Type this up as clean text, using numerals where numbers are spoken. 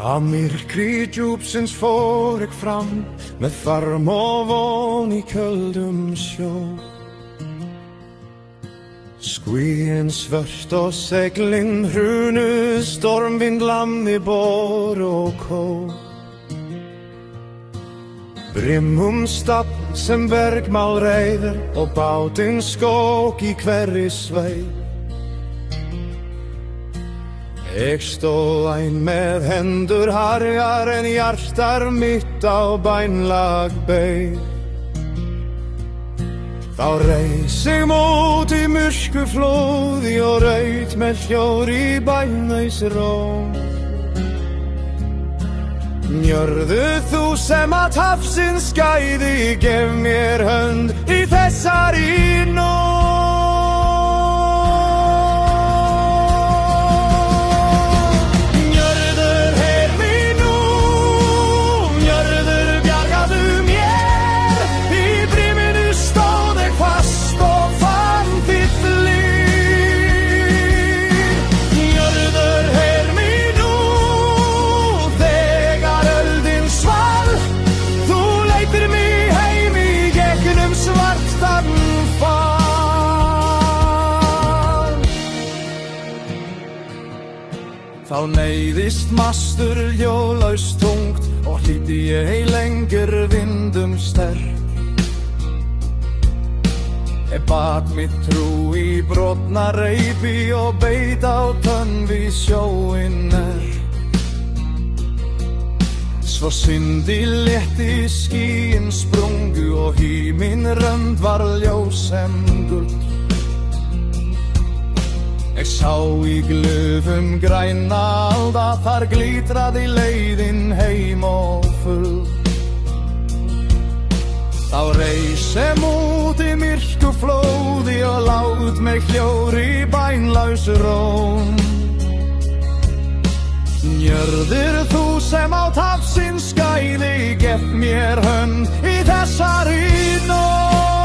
Av myrkri djupsins får jag fram med farm och vån i köldum sjå. Skyen svört och seglin brune, stormvind lam i bår och kå. Brimum stapp sem bergmal reider och bauten skåk i kverri svei. Jag stå ein med händer harjar en hjärtar mitt av beinlag bej. Þá reis ég mot i myrsku flóði og raut með hljór i bænæs róm. Njörðu þú sem at hafsins skæði, gef mér hönd í þessari nótt. Þá neyðist mastur ljólaust tungt og hlýddi ég ei lengur vindum sterk. Ég bat mitt trú í brotna reipi og beit á tönn við sjóinn Svo syndi létti skýin sprungu og hímin rönd var ljós sem guld. Jag sá í glöfum græna alda, þar glitraði leiðin heim og full. Þá reis ég mot í myrku flóði og lát mig hljór í bænlaus róm. Njörður þú sem át hafsins skæði, gef mér hönd í þessari nótt.